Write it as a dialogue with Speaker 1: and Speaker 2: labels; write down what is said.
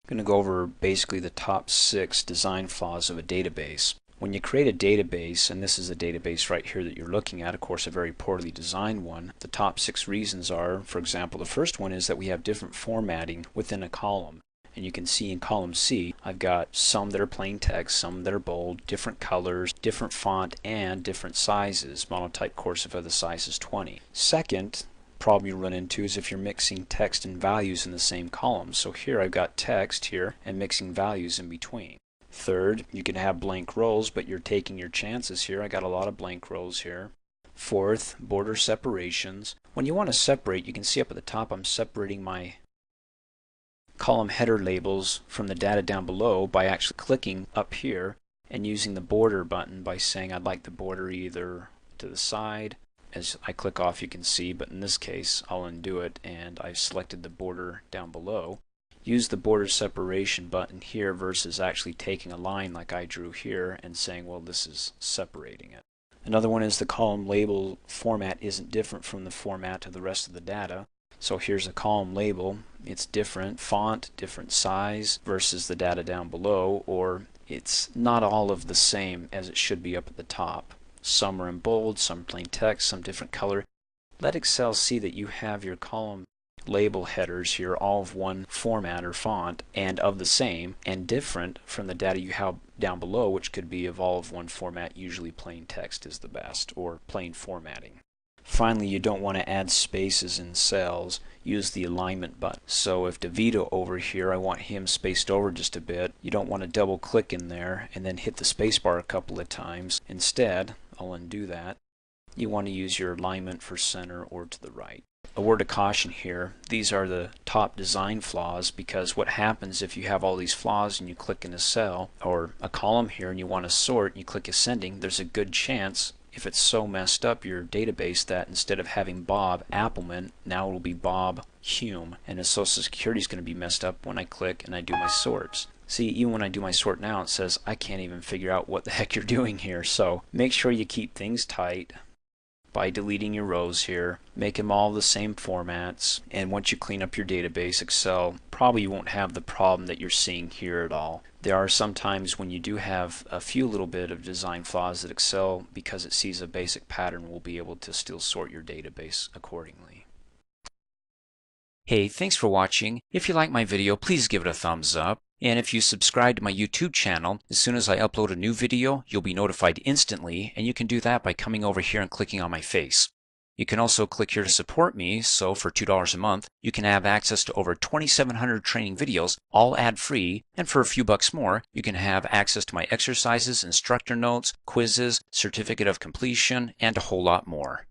Speaker 1: I'm going to go over basically the top 6 design flaws of a database. When you create a database, and this is a database right here that you're looking at, of course a very poorly designed one, the top 6 reasons are, for example, the first one is that we have different formatting within a column. And you can see in column C, I've got some that are plain text, some that are bold, different colors, different font, and different sizes. Monotype cursive of the size is 20. Second problem you run into is if you're mixing text and values in the same column. So here I've got text here and mixing values in between. Third, you can have blank rows, but you're taking your chances here. I got a lot of blank rows here. Fourth, border separations. When you want to separate, you can see up at the top I'm separating my column header labels from the data down below by actually clicking up here and using the border button by saying I'd like the border either to the side. As I click off you can see, but in this case I'll undo it and I've selected the border down below. Use the border separation button here versus actually taking a line like I drew here and saying, well, this is separating it. Another one is the column label format isn't different from the format of the rest of the data. So here's a column label. It's different font, different size versus the data down below, or it's not all of the same as it should be up at the top. Some are in bold, some plain text, some different color. Let Excel see that you have your column label headers here all of one format or font and of the same and different from the data you have down below, which could be of all of one format. Usually plain text is the best, or plain formatting. Finally, you don't want to add spaces in cells. Use the alignment button. So if DeVito over here, I want him spaced over just a bit, you don't want to double click in there and then hit the spacebar a couple of times. Instead, I'll undo that. You want to use your alignment for center or to the right. A word of caution here, these are the top design flaws, because what happens if you have all these flaws and you click in a cell or a column here and you want to sort and you click ascending, there's a good chance, if it's so messed up your database, that instead of having Bob Appelman, now it will be Bob Hume, and his social security is going to be messed up when I click and I do my sorts. See, even when I do my sort now, it says I can't even figure out what the heck you're doing here. So make sure you keep things tight by deleting your rows here. Make them all the same formats, and once you clean up your database, Excel probably won't have the problem that you're seeing here at all. There are some times when you do have a few little bit of design flaws that Excel, because it sees a basic pattern, will be able to still sort your database accordingly. Hey, thanks for watching. If you like my video, please give it a thumbs up. And if you subscribe to my YouTube channel, as soon as I upload a new video, you'll be notified instantly, and you can do that by coming over here and clicking on my face. You can also click here to support me, so for $2 a month, you can have access to over 2,700 training videos, all ad-free, and for a few bucks more, you can have access to my exercises, instructor notes, quizzes, certificate of completion, and a whole lot more.